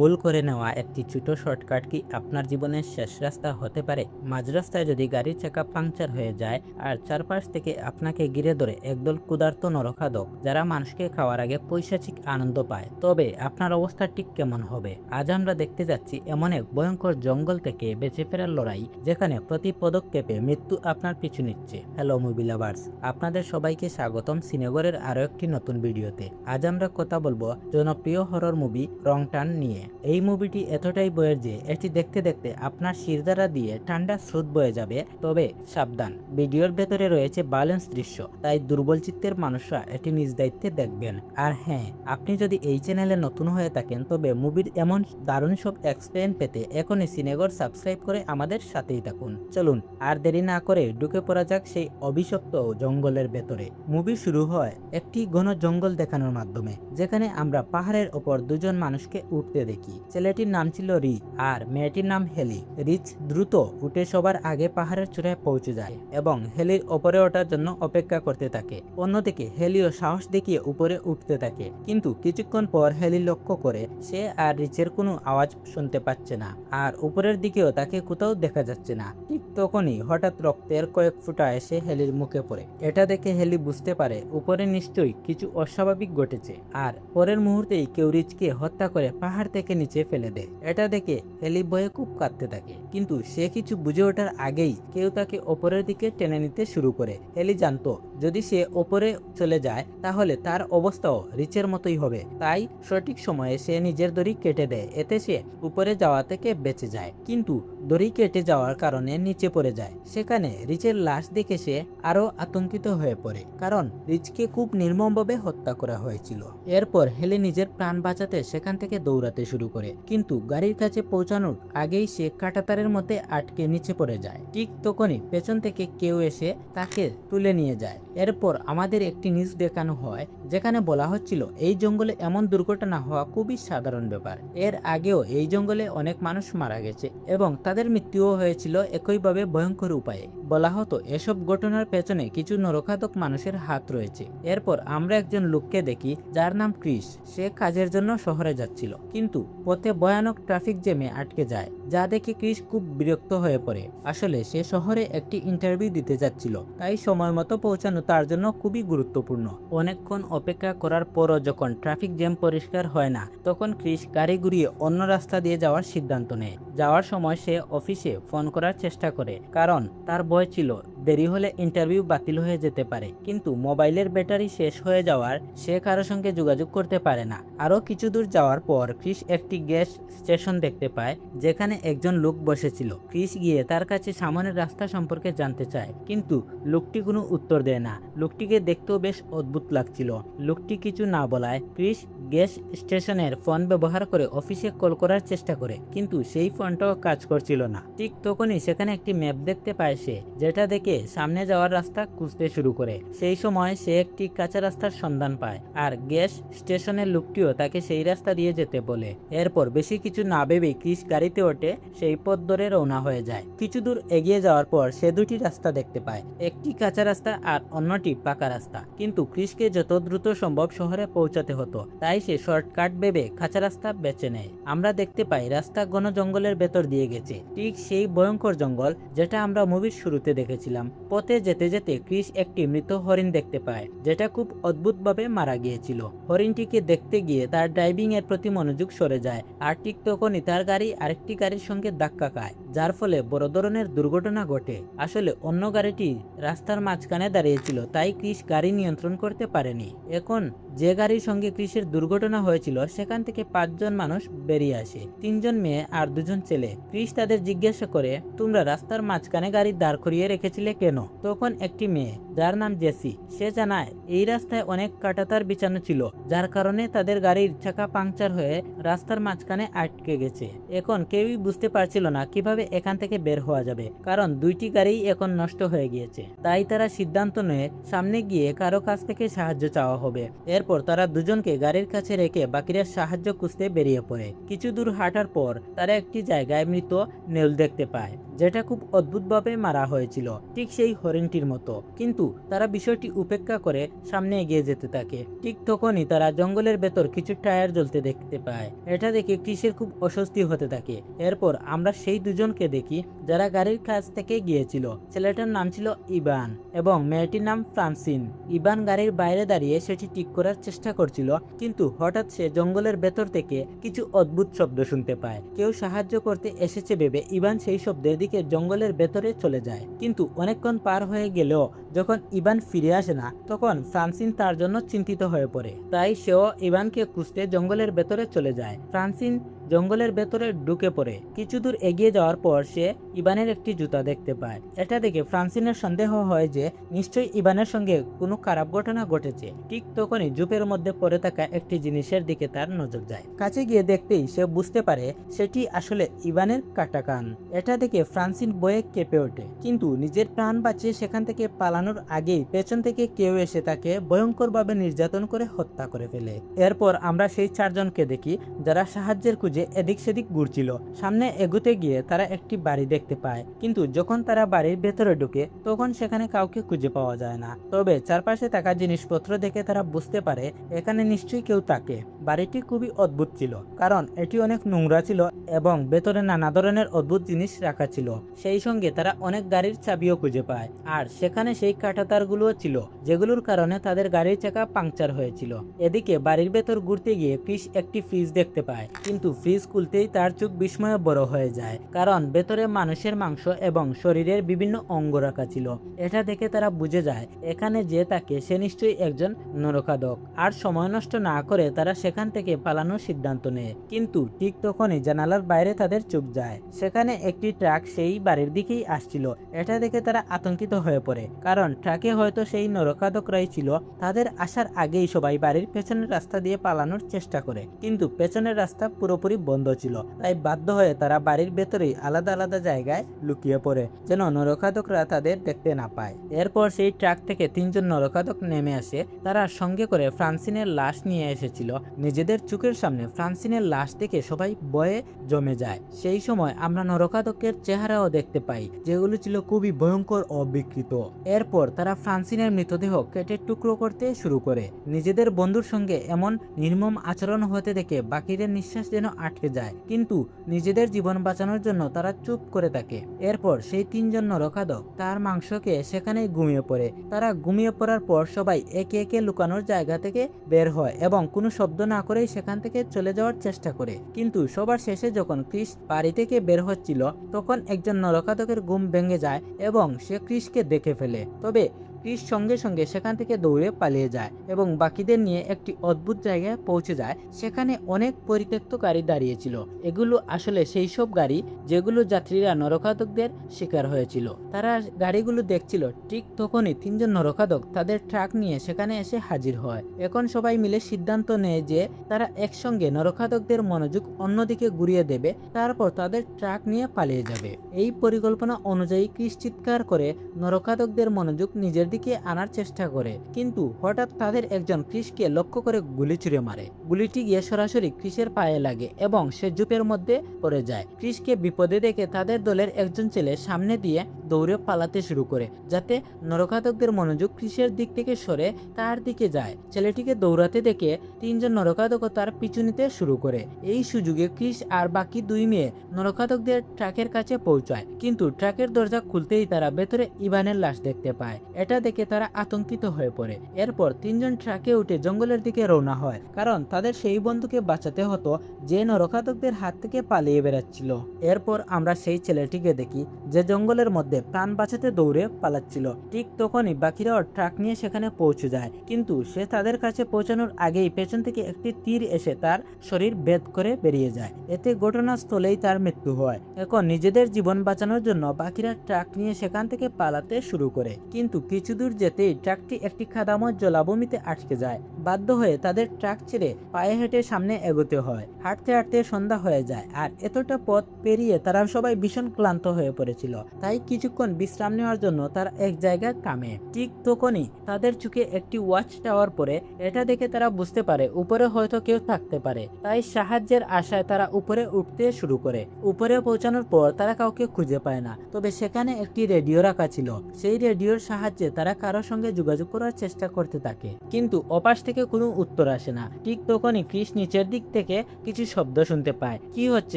ভুল করে নেওয়া একটি ছোট শর্টকাট কি আপনার জীবনের শেষ রাস্তা হতে পারে? মাঝ রাস্তায় যদি গাড়ির চাকা পাংচার হয়ে যায় আর চারপাশ থেকে আপনাকে ঘিরে ধরে একদল ক্ষুধার্ত নরখাদক যারা মানুষকে খাওয়ার আগে পৈশাচিক আনন্দ পায়, তবে আপনার অবস্থা ঠিক কেমন হবে? আজ আমরা দেখতে যাচ্ছি এমন এক ভয়ঙ্কর জঙ্গল থেকে বেঁচে ফেরার লড়াই, যেখানে প্রতি পদক্ষেপে মৃত্যু আপনার পিছু নিচ্ছে। হ্যালো মুভি লাভার্স, আপনাদের সবাইকে স্বাগতম সিনেগরের আরো একটি নতুন ভিডিওতে। আজ আমরা কথা বলবো জনপ্রিয় হরর মুভি রং টার্ন নিয়ে। এই মুভিটি এতটাই বয়ের যে এটি দেখতে দেখতে আপনার শিরদাঁড়া দিয়ে ঠান্ডা স্রোত বয়ে যাবে। তবে সাবধান, ভিডিওর ভেতরে রয়েছে ব্যালেন্স দৃশ্য, তাই দুর্বল চিত্তের মানুষরা এটি নিজ দায়িত্বে দেখবেন। আর হ্যাঁ, আপনি যদি এই চ্যানেলে নতুন হয়ে থাকেন তবে মুভির এমন দারুণ সব এক্সপ্লেন পেতে এখনই সিনেগর সাবস্ক্রাইব করে আমাদের সাথেই থাকুন। চলুন আর দেরি না করে ঢুকে পড়া যাক সেই অভিশপ্ত জঙ্গলের ভেতরে। মুভি শুরু হয় একটি ঘন জঙ্গল দেখানোর মাধ্যমে, যেখানে আমরা পাহাড়ের ওপর দুজন মানুষকে উঠতে দেখি। ছেলেটির নাম ছিল রিচ আর মেয়েটির নাম হেলি। রিচ দ্রুত উঠে সবার আগে পাহাড়ের চূড়ায় পৌঁছে যায় এবং হেলির ওপরে ওঠার জন্য অপেক্ষা করতে থাকে। অন্যদিকে হেলিও সাহস দেখিয়ে উপরে উঠতে থাকে, কিন্তু কিছুক্ষণ পর হেলি লক্ষ্য করে সে আর রিচের কোনো আওয়াজ শুনতে পাচ্ছে না, আর উপরের দিকেও তাকে কোথাও দেখা যাচ্ছে না। ঠিক তখনই হঠাৎ রক্তের কয়েক ফোঁটা এসে হেলির মুখে পড়ে। এটা দেখে হেলি বুঝতে পারে উপরে নিশ্চয়ই কিছু অস্বাভাবিক ঘটেছে, আর পরের মুহূর্তেই কেউ রিচকে হত্যা করে পাহাড় থেকে নিচে ফেলে দেয়। এটা দেখে হেলি ভয়ে খুব কাঁদতে থাকে, কিন্তু সে কিছু বুঝে ওঠার আগেই কেউ তাকে ওপরের দিকে টেনে নিতে শুরু করে। হেলি জানতো যদি সে ওপরে চলে যায় তাহলে তার অবস্থাও রিচের মতোই হবে, তাই সঠিক সময়ে সে নিজের দড়ি কেটে দেয়। এতে সে উপরে যাওয়া থেকে বেঁচে যায়, কিন্তু দড়ি কেটে যাওয়ার কারণে নিচে পড়ে যায়। সেখানে রিচের লাশ দেখে সে আরো আতঙ্কিত হয়ে পড়ে, কারণ রিচকে খুব নির্মমভাবে হত্যা করা হয়েছিল। এরপর হেলি নিজের প্রাণ বাঁচাতে সেখান থেকে দৌড়াতে শুরু করে, কিন্তু গাড়ির কাছে পৌঁছানোর আগেই সে কাঁটাতারের মধ্যে আটকে নিচে পড়ে যায়। ঠিক তখনই পেছন থেকে কেউ এসে তাকে তুলে নিয়ে যায়। এরপর আমাদের একটি নিউজ দেখানো হয়, যেখানে বলা হচ্ছিল এই জঙ্গলে এমন দুর্ঘটনা হওয়া খুবই সাধারণ ব্যাপার। এর আগেও এই জঙ্গলে অনেক মানুষ মারা গেছে এবং তাদের মৃত্যুও হয়েছিল একইভাবে ভয়ঙ্কর উপায়ে। বলা হতো এসব ঘটনার পেছনে কিছু নরখাদক মানুষের হাত রয়েছে। এরপর আমরা একজন লোককে দেখি যার নাম ক্রিস। সে কাজের জন্য শহরে যাচ্ছিল, কিন্তু পথে ভয়ানক ট্রাফিক জ্যামে আটকে যায়, যা দেখে ক্রিস খুব বিরক্ত হয়ে পড়ে। আসলে সে শহরে একটি ইন্টারভিউ দিতে যাচ্ছিল, তাই সময় মতো পৌঁছানো তার জন্য খুবই গুরুত্বপূর্ণ। অনেকক্ষণ অপেক্ষা করার পরও যখন ট্রাফিক জ্যাম পরিষ্কার হয় না, তখন ক্রিস গাড়ি ঘুরিয়ে অন্য রাস্তা দিয়ে যাওয়ার সিদ্ধান্ত নেয়। যাওয়ার সময় সে অফিসে ফোন করার চেষ্টা করে, কারণ তার ভয় ছিল দেরি হলে ইন্টারভিউ বাতিল হয়ে যেতে পারে। কিন্তু মোবাইলের ব্যাটারি শেষ হয়ে যাওয়ার সে কারোর সঙ্গে যোগাযোগ করতে পারে না। আরও কিছু দূর যাওয়ার পর ক্রিস একটি গ্যাস স্টেশন দেখতে পায়, যেখানে একজন লোক বসেছিল। ক্রিস গিয়ে তার কাছে সামনের রাস্তা সম্পর্কে জানতে চায়, কিন্তু লোকটি কোনো উত্তর দেয় না। লোকটিকে দেখতেও বেশ অদ্ভুত লাগছিল। লোকটি কিছু না বলায় ক্রিস গ্যাস স্টেশনের ফোন ব্যবহার করে অফিসে কল করার চেষ্টা করে, কিন্তু সেই ফোনটাও কাজ করছিল না। ঠিক তখনই সেখানে একটি ম্যাপ দেখতে পায় সে, যেটা দেখে সামনে যাওয়ার রাস্তা খুঁজতে শুরু করে। সেই সময় সে একটি কাঁচা রাস্তার সন্ধান পায়, আর গ্যাস স্টেশনের লোকটিও তাকে সেই রাস্তা দিয়ে যেতে বলে। এরপর বেশি কিছু না ভেবেই ক্রিস গাড়িতে ওঠে সেই পথ ধরে রওনা হয়ে যায়। কিছু দূর এগিয়ে যাওয়ার পর সে দুটি রাস্তা দেখতে পায়, একটি কাঁচা রাস্তা আর অন্যটি পাকা রাস্তা। কিন্তু ক্রিসকে যত দ্রুত সম্ভব শহরে পৌঁছাতে হতো, তাই সে শর্টকাট ভেবে কাঁচা রাস্তা বেছে নেয়। আমরা দেখতে পাই রাস্তা ঘন জঙ্গলের ভেতর দিয়ে গেছে, ঠিক সেই ভয়ঙ্কর জঙ্গল যেটা আমরা মুভির শুরুতে দেখেছিলাম। পথে যেতে যেতে ক্রিস একটি মৃত হরিণ দেখতে পায়, যেটা খুব অদ্ভুতভাবে মারা গিয়েছিল। হরিণটিকে দেখতে গিয়ে তার ড্রাইভিং এর প্রতি মনোযোগ সরে যায়, আর ঠিক তখনই তার গাড়ি আরেকটি গাড়ির সঙ্গে ধাক্কা খায়, যার ফলে বড় ধরনের দুর্ঘটনা ঘটে। আসলে অন্য গাড়িটি রাস্তার মাঝখানে দাঁড়িয়েছিল, তাই ক্রিস গাড়ি নিয়ন্ত্রণ করতে পারেনি। এখন যে গাড়ির সঙ্গে ক্রিসের দুর্ঘটনা হয়েছিল সেখান থেকে 5 জন মানুষ বেরিয়ে আসে, 3 জন মেয়ে আর 2 জন ছেলে। ক্রিস তাদের জিজ্ঞাসা করে, তোমরা রাস্তার মাঝখানে গাড়ি দাঁড় করিয়ে রেখেছিলে কেন? তখন একটি মেয়ে যার নাম জেসি, সে জানায় এই রাস্তায় অনেক কাঁটাতার বিছানো ছিল, যার কারণে তাদের গাড়ির চাকা পাংচার হয়ে রাস্তার মাঝখানে আটকে গেছে। এখন কেউই বুঝতে পারছিল না কিভাবে এখান থেকে বের হওয়া যাবে, কারণ দুইটি গাড়ি এখন নষ্ট হয়ে গিয়েছে। তাই তারা সিদ্ধান্ত নেয় সামনে গিয়ে কারো কাছ থেকে সাহায্য চাওয়া হবে। এরপর তারা দুজনকে গাড়ির কাছে রেখে বাকিরা সাহায্য খুঁজতে বেরিয়ে পড়ে। কিছু দূর হাঁটার পর তারা একটি জায়গায় মৃত নেউল দেখতে পায়, যেটা খুব অদ্ভুতভাবে মারা হয়েছিল, ঠিক সেই হরিণটির মতো। কিন্তু তারা বিষয়টি উপেক্ষা করে সামনে এগিয়ে যেতে থাকে। ঠিক তখনই তারা জঙ্গলের ভেতর কিছু টায়ার জ্বলতে দেখতে পায়। এটা দেখে ক্রিসের খুব অস্বস্তি হতে থাকে। এরপর আমরা সেই দুজনকে দেখি যারা গাড়ির কাছ থেকে গিয়েছিল। ছেলেটার নাম ছিল ইবান এবং মেয়েটির নাম ফ্রান্সিন। ইবান গাড়ির বাইরে দাঁড়িয়ে সেটি ঠিক করার চেষ্টা করছিল, কিন্তু হঠাৎ সে জঙ্গলের ভেতর থেকে কিছু অদ্ভুত শব্দ শুনতে পায়। কেউ সাহায্য করতে এসেছে ভেবে ইবান সেই শব্দের দিকে জঙ্গলের ভেতরে চলে যায়। কিন্তু অনেকক্ষণ পার হয়ে গেলেও যখন ইবান ফিরে আসে না, তখন ফ্রান্সিন তার জন্য চিন্তিত হয়ে পড়ে। তাই সেও ইবানকে খুঁজতে জঙ্গলের ভেতরে চলে যায়। ফ্রান্সিন জঙ্গলের ভেতরে ঢুকে পড়ে। কিছু দূর এগিয়ে যাওয়ার পর সে ইবানের একটি জুতা দেখতে পায়। এটা দেখে ফ্রান্সিনের সন্দেহ হয় যে নিশ্চয়ই ইবানের সঙ্গে কোনো খারাপ ঘটনা ঘটেছে। ঠিক তখনই জুপের মধ্যে পড়ে থাকা একটি জিনিসের দিকে তার নজর যায়। কাছে গিয়ে দেখতেই সে বুঝতে পারে সেটি আসলে ইবানের কাটা কান। এটা দেখে ফ্রান্সিন ভয়ে কেঁপে ওঠে, কিন্তু নিজের প্রাণ বাঁচিয়ে সেখান থেকে পালানোর আগেই পেছন থেকে কেউ এসে তাকে ভয়ঙ্করভাবে নির্যাতন করে হত্যা করে ফেলে। এরপর আমরা সেই চারজনকে দেখি যারা সাহায্যের খুঁজে এদিক সেদিক ঘুরছিল। সামনে এগোতে গিয়ে তারা একটি বাড়ি দেখতে পায়, কিন্তু যখন তারা বাড়ির ভেতরে ঢুকে তখন সেখানে কাউকে খুঁজে পাওয়া যায় না। তবে চারপাশে থাকা জিনিসপত্র দেখে তারা বুঝতে পারে এখানে নিশ্চয়ই কেউ থাকে। বাড়িটি খুবই অদ্ভুত ছিল, কারণ এটি অনেক নোংরা ছিল এবং ভেতরে নানা ধরনের অদ্ভুত জিনিস রাখা ছিল। সেই সঙ্গে তারা অনেক গাড়ির চাবিও খুঁজে পায়, আর সেখানে সেই কাঁটাতারগুলোও ছিল যেগুলোর কারণে তাদের গাড়ির চাকা পাংচার হয়েছিল। এদিকে বাড়ির ভেতর ঘুরতে গিয়ে ক্রিস একটি ফ্রিজ দেখতে পায়, কিন্তু ফ্রিজ খুলতেই তার চোখ বিস্ময়ে বড় হয়ে যায়, কারণ ভেতরে মানুষের মাংস এবং শরীরের বিভিন্ন অঙ্গ রাখা ছিল। এটা দেখে তারা বুঝে যায় এখানে যে থাকে সে নিশ্চয়ই একজন নরখাদক। আর সময় নষ্ট না করে তারা সেখান থেকে পালানোর সিদ্ধান্ত নেয়। কিন্তু ঠিক তখনই জানালার বাইরে তাদের চোখ যায়। সেখানে একটি ট্রাক সেই বাড়ির দিকেই আসছিল। এটা দেখে তারা আতঙ্কিত হয়ে পড়ে, কারণ ট্রাকে হয়তো সেই নরখাদকরাই ছিল। তাদের আসার আগেই সবাই বাড়ির পেছনের রাস্তা দিয়ে পালানোর চেষ্টা করে, কিন্তু পেছনের রাস্তা পুরোপুরি বন্ধ ছিল। তাই বাধ্য হয়ে তারা বাড়ির ভেতরেই আলাদা আলাদা জায়গায় লুকিয়ে পড়ে, যেন নরখাদকরা তাদের দেখতে না পায়। এরপর সেই ট্রাক থেকে তিনজন নরখাদক নেমে আসে। তারা সঙ্গে করে ফ্রান্সিনের লাশ নিয়ে এসেছিল। নিজেদের চোখের সামনে ফ্রান্সিনের লাশ দেখে সবাই ভয়ে জমে যায়। সেই সময় আমরা নরখাদকের চেহারাও দেখতে পাই, যেগুলো ছিল খুবই ভয়ঙ্কর ও বিকৃত। এরপর তারা ফ্রান্সিনের মৃতদেহ কেটে টুকরো করতে শুরু করে। নিজেদের বন্ধুর সঙ্গে এমন নির্মম আচরণ হতে দেখে বাকিদের নিঃশ্বাস যেন আটকে যায়, কিন্তু নিজেদের জীবন বাঁচানোর জন্য তারা চুপ করে থাকে। এরপর সেই তিনজন নরখাদক তার মাংসকে সেখানেই ঘুমিয়ে পড়ে। তারা ঘুমিয়ে পড়ার পর সবাই একে একে লুকানোর জায়গা থেকে বের হয় এবং কোনো শব্দ না করেই সেখান থেকে চলে যাওয়ার চেষ্টা করে। কিন্তু সবার শেষে যখন ক্রিস বাড়ি থেকে বের হচ্ছিল, তখন একজন নরখাদকের ঘুম ভেঙে যায় এবং সে ক্রিসকে দেখে ফেলে। তবে ক্রিস সঙ্গে সঙ্গে সেখান থেকে দৌড়ে পালিয়ে যায় এবং বাকিদের নিয়ে একটি অদ্ভুত জায়গায় পৌঁছে যায়। সেখানে অনেক পরিত্যক্ত গাড়ি দাঁড়িয়েছিল। এগুলো আসলে সেই সব গাড়ি যেগুলো যাত্রীরা নরখাদকদের শিকার হয়েছিল। তারা গাড়িগুলো দেখছিল। ঠিক তখনই তিনজন নরখাদক তাদের ট্রাক নিয়ে সেখানে এসে হাজির হয়। এখন সবাই মিলে সিদ্ধান্ত নেয় যে তারা একসঙ্গে নরখাদকদের মনোযোগ অন্যদিকে ঘুরিয়ে দেবে, তারপর তাদের ট্রাক নিয়ে পালিয়ে যাবে। এই পরিকল্পনা অনুযায়ী ক্রিস চিৎকার করে নরখাদকদের মনোযোগ নিজের দিকে আনার চেষ্টা করে, কিন্তু হঠাৎ তাদের একজন ক্রিসকে লক্ষ্য করে গুলি ছুড়ে মারে। গুলিটি গিয়ে সরাসরি ক্রিসের পায়ে লাগে এবং সে জুপের মধ্যে পড়ে যায়। ক্রিসকে বিপদে দেখে তাদের দলের একজন ছেলে সামনে দিয়ে দৌড়ে পালাতে শুরু করে, যাতে নরখাদকদের মনোযোগ ক্রিসের দিক থেকে সরে তার দিকে যায়। ছেলেটিকে দৌড়াতে দেখে তিনজন নরখাদক তার পিছু নিতে শুরু করে। এই সুযোগে ক্রিস আর বাকি দুই মেয়ে নরখাদকদের ট্রাকের কাছে পৌঁছায়, কিন্তু ট্রাকের দরজা খুলতেই তারা ভেতরে ইবানের লাশ দেখতে পায়। এটা দেখে তারা আতঙ্কিত হয়ে পড়ে। এরপর তিনজন ট্রাকে উঠে জঙ্গলের দিকে রওনা হয়, কারণ তাদের সেই বন্ধুকে বাঁচাতে হতো যে নরখাদকদের হাত থেকে পালিয়ে বেড়াচ্ছিল। এরপর আমরা সেই ছেলেটিকে দেখি যে জঙ্গলের মধ্যে প্রাণ বাঁচাতে দৌড়ে পালাচ্ছিল। ঠিক তখনই বাকিরাও ট্রাক নিয়ে সেখানে পৌঁছে যায়, কিন্তু সে তাদের কাছে পৌঁছানোর আগেই পেছন থেকে একটি তীর এসে তার শরীর ভেদ করে বেরিয়ে যায়। এতে ঘটনাস্থলেই তার মৃত্যু হয়। এখন নিজেদের জীবন বাঁচানোর জন্য বাকিরা ট্রাক নিয়ে সেখান থেকে পালাতে শুরু করে, কিন্তু কিছু দূর যেতেই ট্রাকটি একটি খাদাময় জলাভূমিতে আটকে যায়। বাধ্য হয়ে তাদের ট্রাক ছেড়ে পায়ে হেঁটে সামনে এগোতে হয়। হাঁটতে হাঁটতে সন্ধ্যা হয়ে যায় আর এতটা পথ পেরিয়ে তারা সবাই ভীষণ ক্লান্ত হয়ে পড়েছিল। তাই কিছুক্ষণ বিশ্রাম নেওয়ার জন্য তারা এক জায়গায় থামে। ঠিক তখনই তাদের চোখে একটি ওয়াচ টাওয়ার পড়ে। এটা দেখে তারা বুঝতে পারে উপরে হয়তো কেউ থাকতে পারে। তাই সাহায্যের আশায় তারা উপরে উঠতে শুরু করে। উপরে পৌঁছানোর পর তারা কাউকে খুঁজে পায় না, তবে সেখানে একটি রেডিও রাখা ছিল। সেই রেডিওর সাহায্যে তারা কারোর সঙ্গে যোগাযোগ করার চেষ্টা করতে থাকে, কিন্তু ওপাশ থেকে কোনো উত্তর আসে না। ঠিক তখনই ক্রিস নিচের দিক থেকে কিছু শব্দ শুনতে পায়। কি হচ্ছে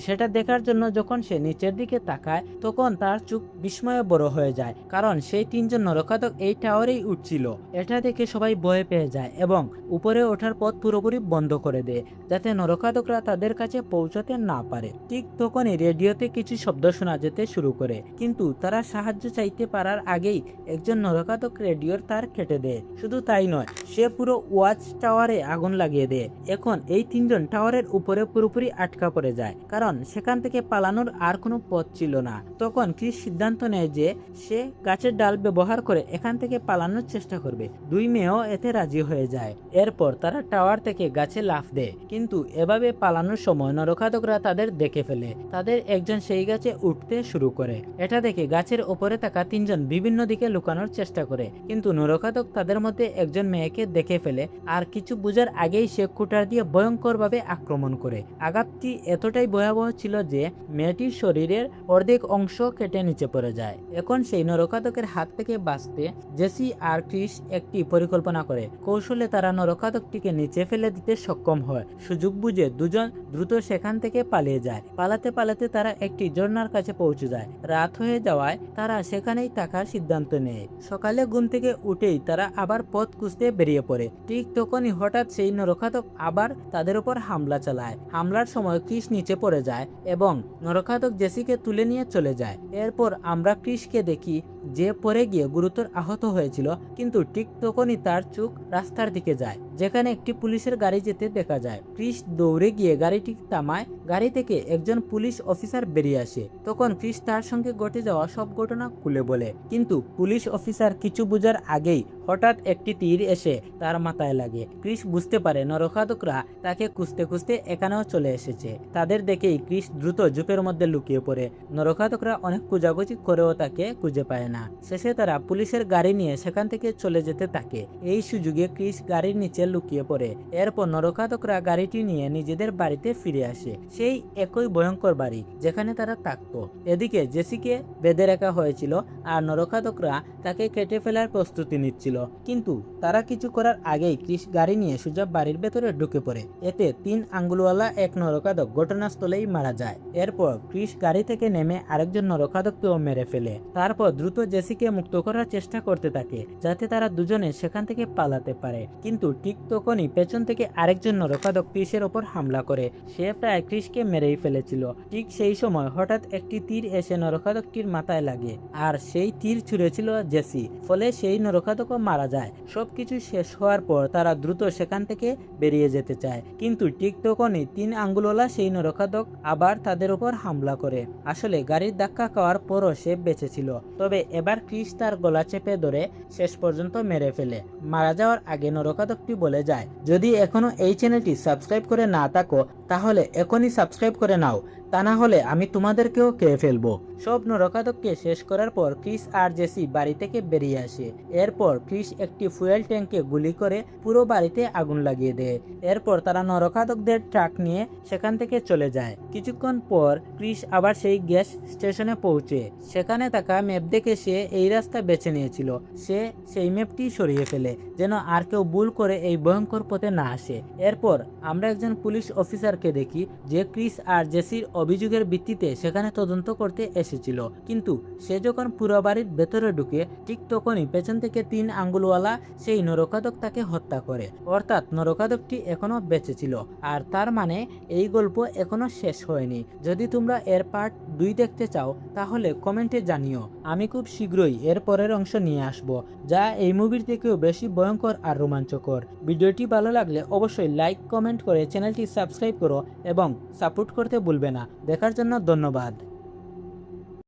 সেটা দেখার জন্য যখন সে নিচের দিকে তাকায়, তখন তার চোখ বিস্ময়ে বড় হয়ে যায়, কারণ সেই তিনজন নরখাদক এই টাওয়ারেই উঠছিল। এটা দেখে সবাই ভয় পেয়ে যায় এবং উপরে ওঠার পথ পুরোপুরি বন্ধ করে দেয়, যাতে নরখাদকরা তাদের কাছে পৌঁছাতে না পারে। ঠিক তখনই রেডিওতে কিছু শব্দ শোনা যেতে শুরু করে, কিন্তু তারা সাহায্য চাইতে পারার আগেই একজন নরখাদক রেডিওর তার কেটে দেয়। শুধু তাই নয়, সে পুরো ওয়াচ টাওয়ারে আগুন লাগিয়ে দেয়। এখন এই তিনজন টাওয়ারের উপরে পুরোপুরি আটকা পড়ে যায়, কারণ সেখান থেকে পালানোর আর কোনো পথ ছিল না। তখন ক্রিস সিদ্ধান্ত নেয় যে সে গাছের ডাল ব্যবহার করে এখান থেকে পালানোর চেষ্টা করবে। দুই মেয়েও এতে রাজি হয়ে যায়। এরপর তারা টাওয়ার থেকে গাছে লাফ দেয়, কিন্তু এভাবে পালানোর সময় নরখাদকরা তাদের দেখে ফেলে। তাদের একজন সেই গাছে উঠতে শুরু করে। এটা দেখে গাছের ওপরে থাকা তিনজন বিভিন্ন দিকে লুকানোর চেষ্টা করে, কিন্তু নরখাদক তাদের মধ্যে একজন মেয়েকে দেখে ফেলে আর কিছু বোঝার আগেই সে কুটার দিয়ে ভয়ঙ্করভাবে আক্রমণ করে। আঘাতটি এতটাই ভয়াবহ ছিল যে মেয়েটির শরীরের অর্ধেক অংশ কেটে নিচে পড়ে যায়। এখন সেই নরখাদকের হাত থেকে বাঁচতে জেসি আর ক্রিস একটি পরিকল্পনা করে। কৌশলে তারা নরখাদকটিকে নিচে ফেলে দিতে সক্ষম হয়। সুযোগ বুঝে দুজন দ্রুত সেখান থেকে পালিয়ে যায়। পালাতে পালাতে তারা একটি ঝর্ণার কাছে পৌঁছে যায়। রাত হয়ে যাওয়ায় তারা সেখানেই থাকার সিদ্ধান্ত নেয়। সকালে ঘুম থেকে উঠেই তারা আবার পথ খুঁজতে বেরিয়ে পড়ে। ঠিক তখনই হঠাৎ সেই নরখাদক আবার তাদের উপর হামলা চালায়। হামলার সময় ক্রিস নিচে পড়ে যায় এবং নরখাদক জেসিকে তুলে নিয়ে চলে যায়। এরপর আমরা ক্রিসকে দেখি, যে পড়ে গিয়ে গুরুতর আহত হয়েছিল, কিন্তু ঠিক তখনই তার চোখ রাস্তার দিকে যায়, যেখানে একটি পুলিশের গাড়ি যেতে দেখা যায়। ক্রিস দৌড়ে গিয়ে গাড়িটি থামায়। গাড়ি থেকে একজন পুলিশ অফিসার বেরিয়ে আসে। তখন ক্রিস তার সঙ্গে ঘটে যাওয়া সব ঘটনা খুলে বলে, কিন্তু পুলিশ অফিসার কিছু বোঝার আগেই হঠাৎ একটি তীর এসে তার মাথায় লাগে। ক্রিস বুঝতে পারে নরখাদকরা তাকে খুঁজতে খুঁজতে এখানেও চলে এসেছে। তাদের দেখেই ক্রিস দ্রুত ঝোপের মধ্যে লুকিয়ে পড়ে। নরখাদকরা অনেক খোঁজাখুঁজি করেও তাকে খুঁজে পায় না। শেষে তারা পুলিশের গাড়ি নিয়ে সেখান থেকে চলে যেতে থাকে। এই সুযোগে ক্রিস গাড়ির নিচে লুকিয়ে পড়ে। এরপর নরখাদকরা গাড়িটি নিয়ে নিজেদের বাড়িতে ফিরে আসে, সেই একই ভয়ঙ্কর বাড়ি যেখানে তারা থাকতো। এদিকে জেসিকে বেঁধে রাখা হয়েছিল আর নরখাদকরা তাকে কেটে ফেলার প্রস্তুতি নিচ্ছিল, কিন্তু তারা কিছু করার আগেই ক্রিস গাড়ি নিয়ে সোজা বাড়ির ভেতরে ঢুকে পড়ে। এতে 3 আঙ্গুলওয়ালা এক নরখাদক ঘটনাস্থলেই মারা যায়। এরপর ক্রিস গাড়ি থেকে নেমে আরেকজন নরখাদককেও মেরে ফেলে। তারপর দ্রুত জেসিকে মুক্ত করার চেষ্টা করতে থাকে, যাতে তারা দুজনে সেখান থেকে পালাতে পারে। কিন্তু ঠিক তখনই পেছন থেকে আরেকজন নরখাদক ক্রিসের ওপর হামলা করে। সে প্রায় ক্রিসকে মেরেই ফেলেছিল। ঠিক সেই সময় হঠাৎ একটি তীর এসে নরখাদকটির মাথায় লাগে, আর সেই তীর ছুঁড়েছিল জেসি। ফলে সেই নরখাদকও মারা যায়। সবকিছু শেষ হওয়ার পর তারা দ্রুত সেখান থেকে বেরিয়ে যেতে চায়, কিন্তু ঠিক তখনই 3 আঙ্গুলওয়ালা সেই নরখাদক আবার তাদের উপর হামলা করে। আসলে গাড়ির ধাক্কা খাওয়ার পরও সে বেঁচে ছিল, তবে এবার ক্রিস তার গলা চেপে ধরে শেষ পর্যন্ত মেরে ফেলে। মারা যাওয়ার আগে নরখাদকটি বলে যায়, যদি এখনো এই চ্যানেলটি সাবস্ক্রাইব করে না থাকো তাহলে এখনই সাবস্ক্রাইব করে নাও, তা না হলে আমি তোমাদেরকেও খেয়ে ফেলবো। সব নরখাদককে শেষ করার পর ক্রিস আর জেসি বাড়ি থেকে বেরিয়ে আসে। এরপর ক্রিস একটি ফুয়েল ট্যাঙ্কে গুলি করে পুরো বাড়িতে আগুন লাগিয়ে দেয়। এরপর তারা নরখাদকদের ট্রাক নিয়ে সেখান থেকে চলে যায়। কিছুক্ষণ পর ক্রিস আবার সেই গ্যাস স্টেশনে পৌঁছে। সেখানে থাকা ম্যাপ দেখে সে এই রাস্তা বেছে নিয়েছিল। সে সেই ম্যাপটি সরিয়ে ফেলে, যেন আর কেউ ভুল করে এই ভয়ঙ্কর পথে না আসে। এরপর আমরা একজন পুলিশ অফিসারকে দেখি, যে ক্রিস আর জেসির অভিযোগের ভিত্তিতে সেখানে তদন্ত করতে এসেছিল, কিন্তু সে যখন পুরো বাড়ির ভেতরে ঢুকে, ঠিক তখনই পেছন থেকে 3 আঙ্গুলওয়ালা সেই নরখাদক তাকে হত্যা করে। অর্থাৎ নরখাদকটি এখনো বেঁচে ছিল, আর তার মানে এই গল্প এখনো শেষ হয়নি। যদি তোমরা এর পার্ট 2 দেখতে চাও তাহলে কমেন্টে জানিও। আমি খুব শীঘ্রই এর পরের অংশ নিয়ে আসব, যা এই মুভির থেকেও বেশি ভয়ঙ্কর আর রোমাঞ্চকর। ভিডিওটি ভালো লাগলে অবশ্যই লাইক কমেন্ট করে চ্যানেলটি সাবস্ক্রাইব করো এবং সাপোর্ট করতে ভুলবে না। দেখার জন্য ধন্যবাদ।